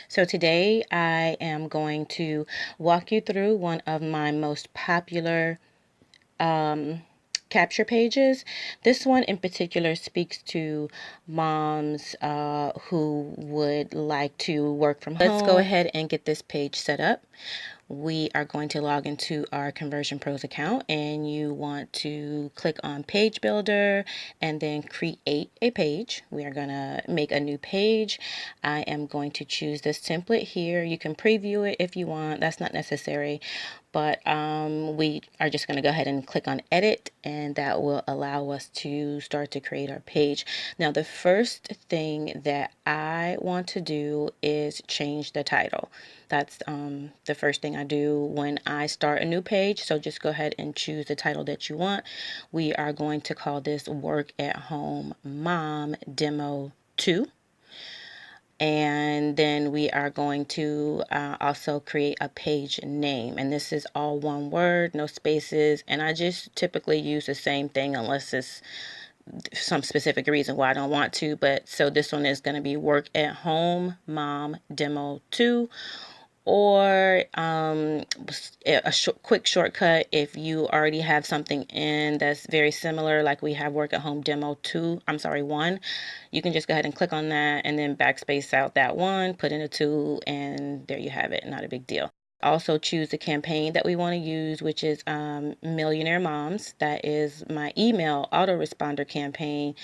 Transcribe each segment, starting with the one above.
So today I am going to walk you through one of my most popular capture pages. This one in particular speaks to moms who would like to work from home. Let's go ahead and get this page set up. We are going to log into our Conversion Pros account, and you want to click on Page Builder and then create a page. We are going to make a new page. I am going to choose this template here. You can preview it if you want. That's not necessary, but we are just going to go ahead and click on Edit, and that will allow us to start to create our page. Now, the first thing that I want to do is change the title. That's the first thing I do when I start a new page. So just go ahead and choose the title that you want. We are going to call this Work at Home Mom Demo 2. And then we are going to also create a page name. And this is all one word, no spaces. And I just typically use the same thing unless it's some specific reason why I don't want to. But so this one is going to be Work at Home Mom Demo 2. Or a quick shortcut, if you already have something in that's very similar, like we have Work at Home Demo 1, you can just go ahead and click on that and then backspace out that 1, put in a 2, and there you have it. Not a big deal. Also choose the campaign that we want to use, which is Millionaire Moms. That is my email autoresponder campaign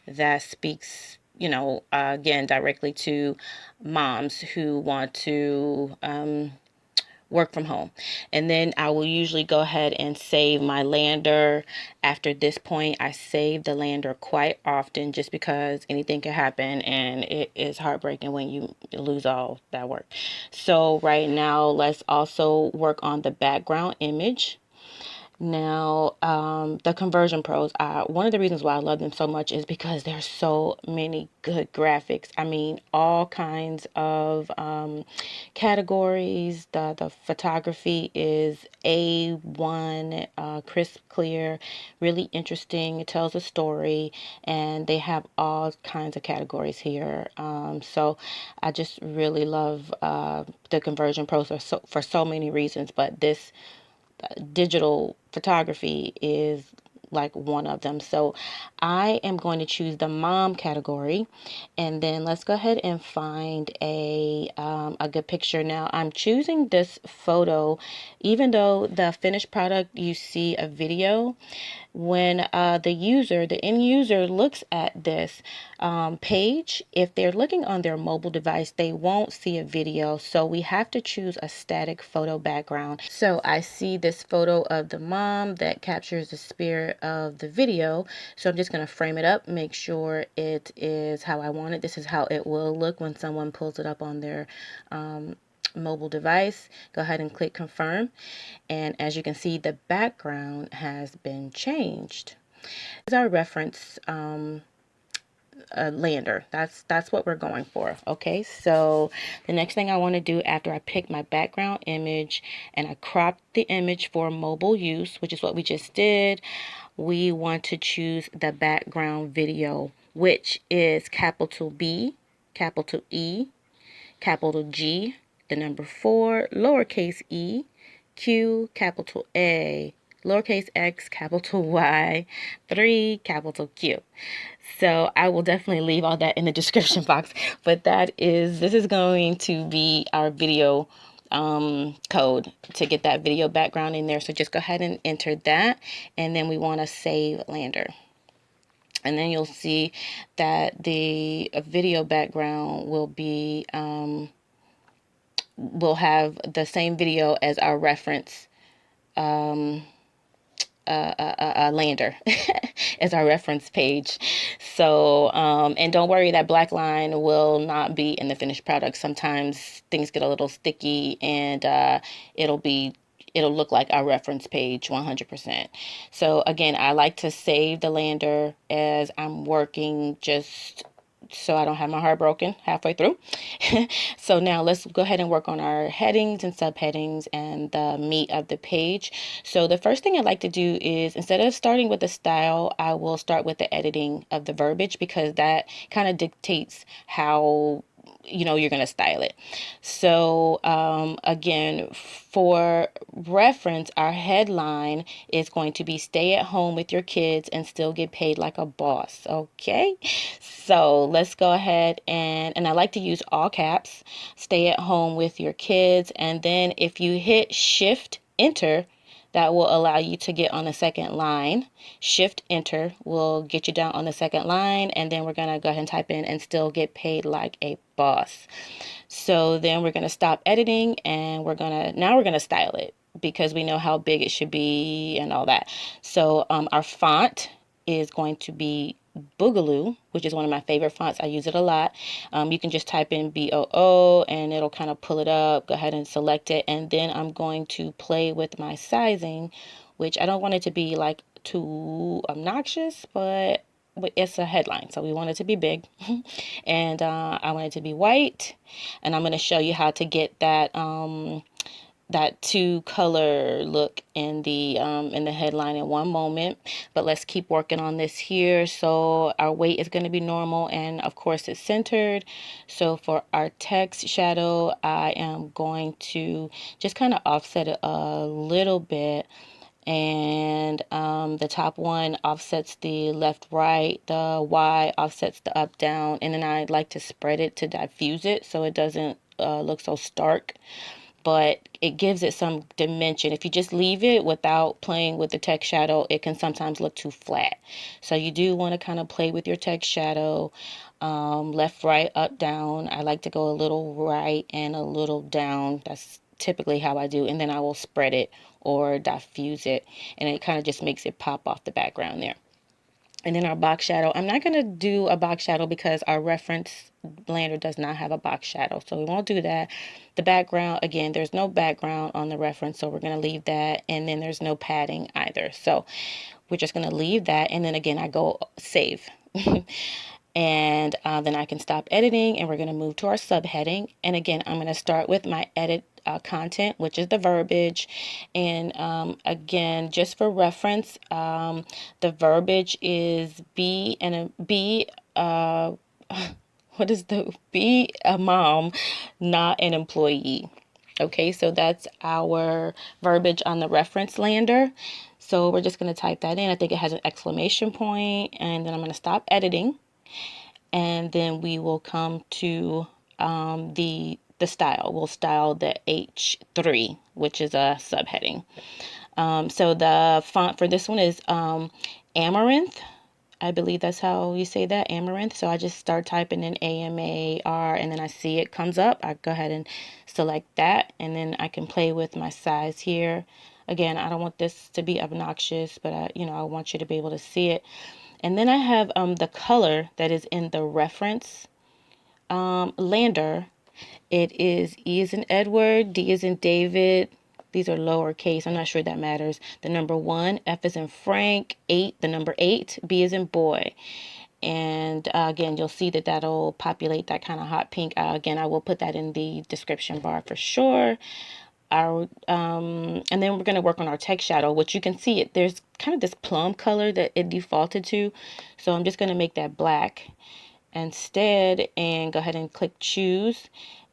that speaks, again, directly to moms who want to work from home. And then I will usually go ahead and save my lander. After this point, I save the lander quite often just because anything can happen, and it is heartbreaking when you lose all that work. So right now, let's also work on the background image. Now, the Conversion Pros, one of the reasons why I love them so much is because there's so many good graphics. I mean, all kinds of categories. The photography is A1, crisp, clear, really interesting. It tells a story, and they have all kinds of categories here. So I just really love the Conversion Pros for so many reasons, but this digital photography is like one of them. So I am going to choose the mom category, and then let's go ahead and find a good picture. Now I'm choosing this photo, even though the finished product you see a video. When the end user looks at this page, if they're looking on their mobile device, they won't see a video. So we have to choose a static photo background. So I see this photo of the mom that captures the spirit of the video. So I'm just going to frame it up, make sure it is how I want it. This is how it will look when someone pulls it up on their mobile device. Go ahead and click confirm, and as you can see, the background has been changed. This is our reference lander. That's what we're going for. Okay, so the next thing I want to do after I pick my background image and I crop the image for mobile use, which is what we just did, we want to choose the background video, which is capital B, capital E, capital G, the number 4, lowercase e, Q, capital A, lowercase x, capital Y, 3, capital Q. So I will definitely leave all that in the description box, but this is going to be our video code to get that video background in there. So just go ahead and enter that, and then we want to save lander. And then you'll see that the video background will be we'll have the same video as our reference lander as our reference page. So and don't worry, that black line will not be in the finished product. Sometimes things get a little sticky, and it'll look like our reference page 100%. So again, I like to save the lander as I'm working, just so I don't have my heart broken halfway through. So now let's go ahead and work on our headings and subheadings and the meat of the page. So the first thing I like to do is, instead of starting with the style, I will start with the editing of the verbiage, because that kind of dictates how you're going to style it. So again, for reference, our headline is going to be stay at home with your kids and still get paid like a boss. Okay, so let's go ahead and I like to use all caps, stay at home with your kids. And then if you hit shift enter, that will allow you to get on the second line. Shift enter will get you down on the second line, and then we're going to go ahead and type in and still get paid like a boss. So then we're going to stop editing, and we're going to style it because we know how big it should be and all that. So our font is going to be Boogaloo, which is one of my favorite fonts. I use it a lot. You can just type in BOO and it'll kind of pull it up. Go ahead and select it. And then I'm going to play with my sizing, which I don't want it to be like too obnoxious, but it's a headline, so we want it to be big. And I want it to be white. And I'm going to show you how to get that that two color look in the headline in one moment. But let's keep working on this here. So our weight is going to be normal, and of course it's centered. So for our text shadow, I am going to just kind of offset it a little bit. And the top one offsets the left right, the Y offsets the up down, and then I like to spread it to diffuse it so it doesn't look so stark, but it gives it some dimension. If you just leave it without playing with the text shadow, it can sometimes look too flat. So you do want to kind of play with your text shadow, left, right, up, down. I like to go a little right and a little down. That's typically how I do. And then I will spread it or diffuse it, and it kind of just makes it pop off the background there. And then our box shadow, I'm not going to do a box shadow because our reference blender does not have a box shadow, so we won't do that. The background, again, there's no background on the reference, so we're going to leave that. And then there's no padding either, so we're just going to leave that. And then again, I go save. And then I can stop editing, and we're going to move to our subheading. And again, I'm going to start with my edit content, which is the verbiage. And again, just for reference, the verbiage is be and a be what is the be a mom, not an employee. Okay, so that's our verbiage on the reference lander. So we're just going to type that in. I think it has an exclamation point, and then I'm going to stop editing. And then we will come to the style. We'll style the H3, which is a subheading. So the font for this one is Amaranth. I believe that's how you say that, Amaranth. So I just start typing in AMAR, and then I see it comes up. I go ahead and select that, and then I can play with my size here. Again, I don't want this to be obnoxious, but I want you to be able to see it. And then I have the color that is in the reference lander. It is E as in Edward, D as in David. These are lowercase. I'm not sure that matters. The number 1, F as in Frank, 8, the number 8, B as in boy. And again, you'll see that that'll populate that kind of hot pink. Again, I will put that in the description bar for sure. And then we're going to work on our text shadow, which you can see it. There's kind of this plum color that it defaulted to. So I'm just going to make that black instead and go ahead and click choose.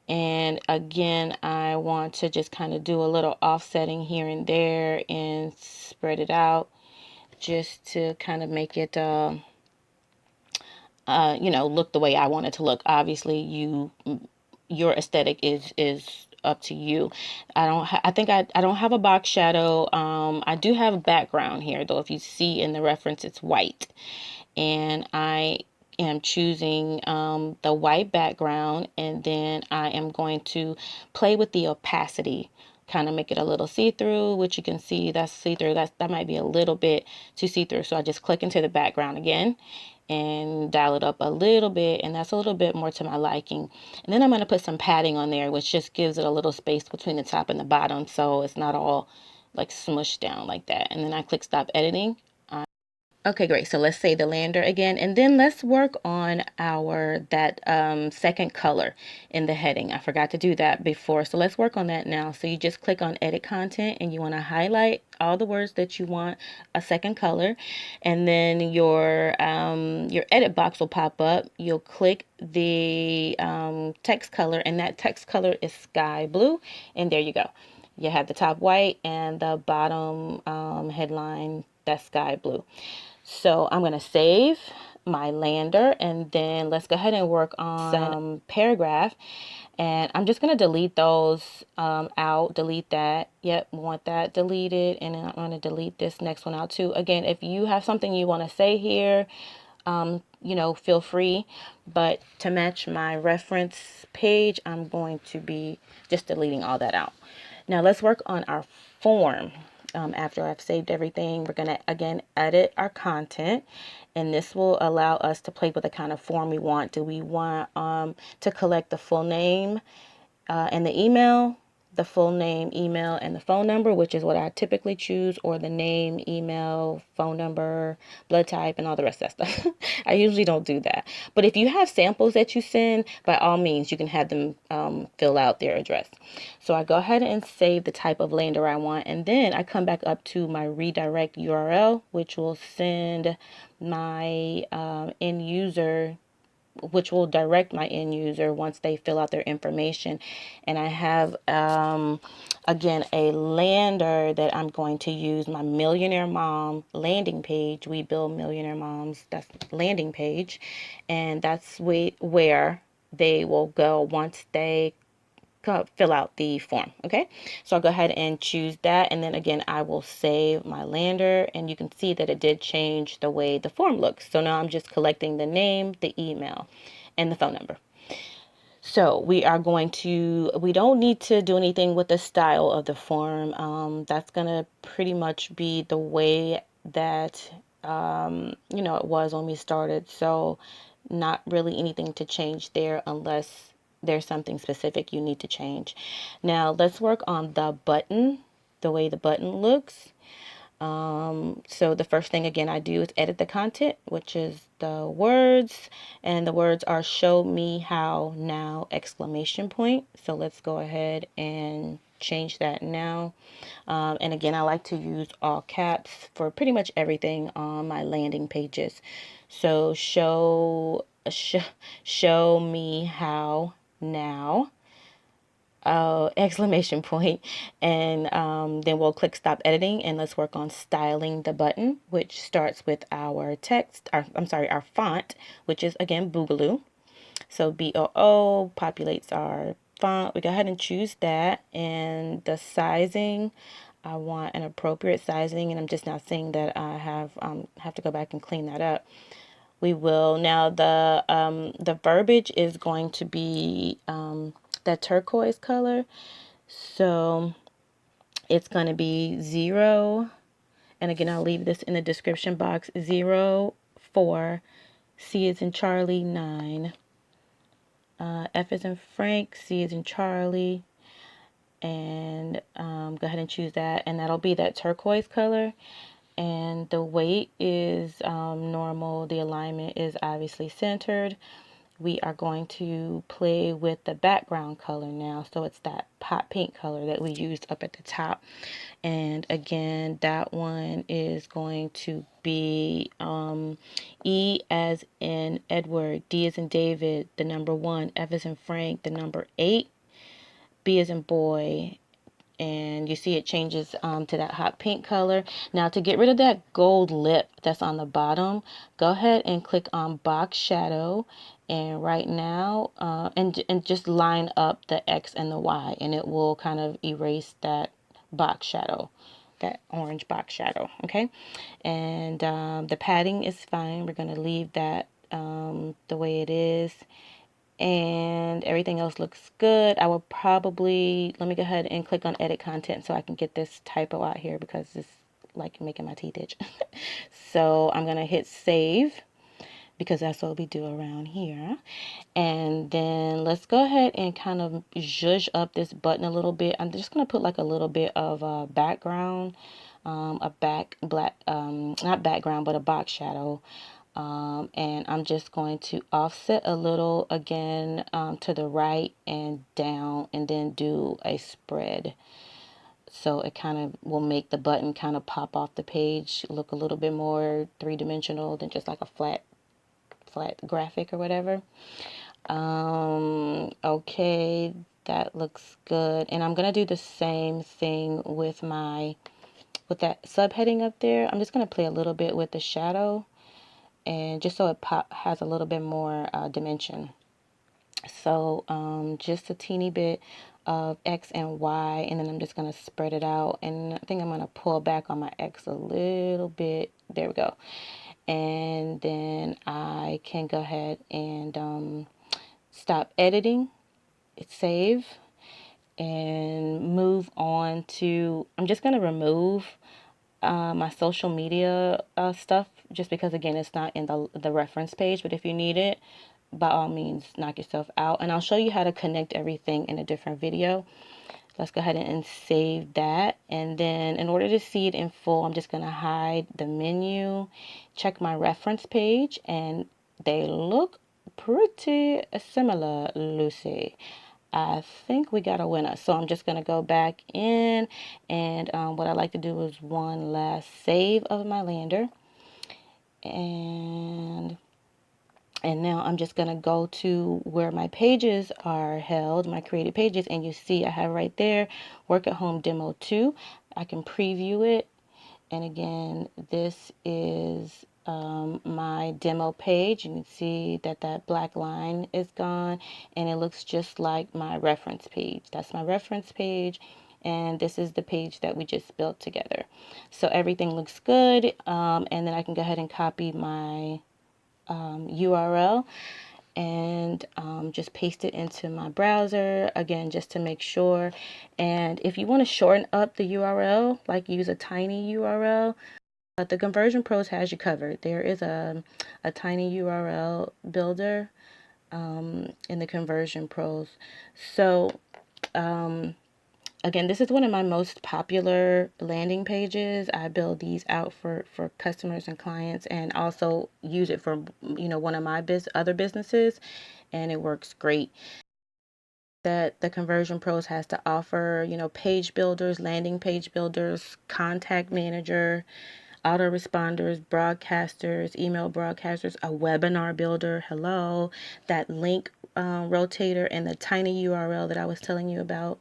And again, I want to just kind of do a little offsetting here and there and spread it out just to kind of make it, look the way I want it to look. Obviously, your aesthetic is up to you. I don't have a box shadow. I do have a background here though. If you see in the reference, it's white, and I am choosing the white background, and then I am going to play with the opacity, kind of make it a little see-through, which you can see that's see-through. That might be a little bit too see-through, so I just click into the background again and dial it up a little bit, and that's a little bit more to my liking. And then I'm going to put some padding on there, which just gives it a little space between the top and the bottom, so it's not all like smushed down like that. And then I click stop editing. Okay, great. So let's say the lander again, and then let's work on that second color in the heading. I forgot to do that before, so let's work on that now. So you just click on edit content, and you want to highlight all the words that you want a second color, and then your edit box will pop up. You'll click the text color, and that text color is sky blue, and there you go. You have the top white and the bottom headline that's sky blue. So I'm going to save my lander, and then let's go ahead and work on some paragraph. And I'm just going to delete those out, delete that. Yep, want that deleted. And then I'm going to delete this next one out too. Again, if you have something you want to say here, feel free. But to match my reference page, I'm going to be just deleting all that out. Now let's work on our form. After I've saved everything, we're going to again edit our content, and this will allow us to play with the kind of form we want. Do we want to collect the full name and the email, the full name, email, and the phone number, which is what I typically choose, or the name, email, phone number, blood type, and all the rest of that stuff. I usually don't do that. But if you have samples that you send, by all means, you can have them fill out their address. So I go ahead and save the type of lander I want, and then I come back up to my redirect URL, which will send my end user, which will direct my end user once they fill out their information. And I have, again, a lander that I'm going to use, my Millionaire Mom landing page. We build Millionaire Moms, that's landing page. And that's where they will go once they fill out the form. Okay, so I'll go ahead and choose that, and then again I will save my lander, and you can see that it did change the way the form looks. So now I'm just collecting the name, the email, and the phone number. So we don't need to do anything with the style of the form. That's gonna pretty much be the way that it was when we started. So not really anything to change there unless there's something specific you need to change. Now let's work on the button, the way the button looks. So the first thing again I do is edit the content, which is the words, and the words are show me how now exclamation point. So let's go ahead and change that now. And again, I like to use all caps for pretty much everything on my landing pages. So show me how now exclamation point, and then we'll click stop editing, and let's work on styling the button, which starts with our text, our font, which is again Boogaloo. So BOO populates our font. We go ahead and choose that, and the sizing, I want an appropriate sizing, and I'm just now seeing that I have to go back and clean that up. We will now, the verbiage is going to be that turquoise color. So it's going to be 0, and again I'll leave this in the description box, 0, 4, C is in Charlie, 9, F is in Frank, C is in Charlie, and go ahead and choose that, and that'll be that turquoise color. And the weight is normal. The alignment is obviously centered. We are going to play with the background color now. So it's that hot pink color that we used up at the top. And again, that one is going to be E as in Edward, D as in David, the number 1, F as in Frank, the number 8, B as in boy, and you see it changes to that hot pink color. Now to get rid of that gold lip that's on the bottom, go ahead and click on box shadow, and right now and just line up the X and the Y, and it will kind of erase that box shadow, that orange box shadow. Okay, and the padding is fine. We're going to leave that the way it is, and everything else looks good. I will probably, let me go ahead and click on edit content so I can get this typo out here because it's like making my teeth itch. So I'm going to hit save because that's what we do around here. And then let's go ahead and kind of zhuzh up this button a little bit. I'm just going to put like a little bit of background a not background, but a box shadow. And I'm just going to offset a little again to the right and down, and then do a spread. So it kind of will make the button kind of pop off the page, look a little bit more three-dimensional than just like a flat graphic or whatever. Okay, that looks good. And I'm gonna do the same thing with that subheading up there. I'm just gonna play a little bit with the shadow, and just so it has a little bit more dimension. So just a teeny bit of X and Y, and then I'm just going to spread it out, and I think I'm going to pull back on my X a little bit. There we go. And then I can go ahead and stop editing, save, and move on to, I'm just going to remove my social media stuff, just because again it's not in the reference page, but if you need it, by all means knock yourself out, and I'll show you how to connect everything in a different video. Let's go ahead and save that, and then in order to see it in full, I'm just going to hide the menu, check my reference page, and they look pretty similar, Lucy. I think we got a winner. So I'm just going to go back in, and what I like to do is one last save of my lander. And now I'm just going to go to where my pages are held, my created pages, and you see I have right there, Work at Home Demo 2. I can preview it. And again, this is my demo page. You can see that black line is gone, and it looks just like my reference page. That's my reference page, and this is the page that we just built together. So everything looks good, and then I can go ahead and copy my URL and just paste it into my browser again, just to make sure. And if you want to shorten up the URL, like use a tiny URL, but the Conversion Pros has you covered. There is a tiny URL builder in the Conversion Pros. So again, this is one of my most popular landing pages. I build these out for customers and clients, and also use it for one of my other businesses, and it works great. That the Conversion Pros has to offer, page builders, landing page builders, contact manager, autoresponders, broadcasters, email broadcasters, a webinar builder, hello, that link rotator, and the tiny URL that I was telling you about.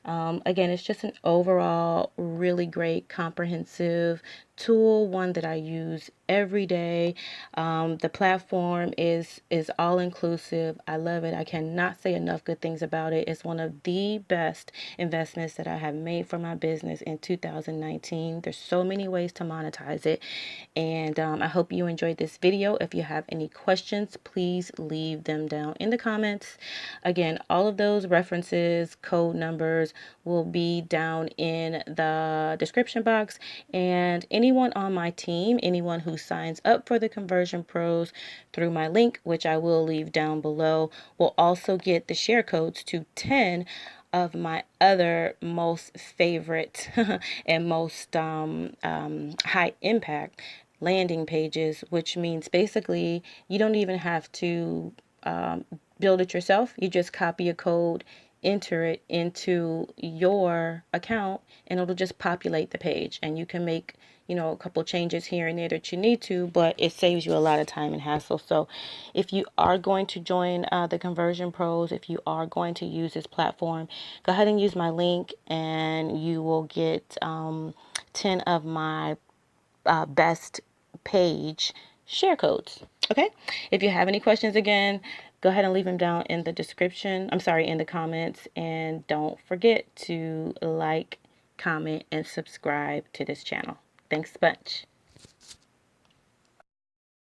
Again, it's just an overall really great comprehensive tool, one that I use every day. The platform is all inclusive. I love it. I cannot say enough good things about it. It's one of the best investments that I have made for my business in 2019. There's so many ways to monetize it, and I hope you enjoyed this video. If you have any questions, please leave them down in the comments. Again, all of those references, code numbers will be down in the description box, and anyone on my team, anyone who signs up for the Conversion Pros through my link, which I will leave down below, will also get the share codes to 10 of my other most favorite and most high impact landing pages, which means basically you don't even have to build it yourself. You just copy a code, enter it into your account, and it'll just populate the page, and you can make a couple changes here and there that you need to, but it saves you a lot of time and hassle. So if you are going to join the Conversion Pros, if you are going to use this platform, go ahead and use my link, and you will get 10 of my best page share codes. Okay, if you have any questions, again, go ahead and leave them down in the description. I'm sorry, in the comments, and don't forget to like, comment, and subscribe to this channel. Thanks a bunch.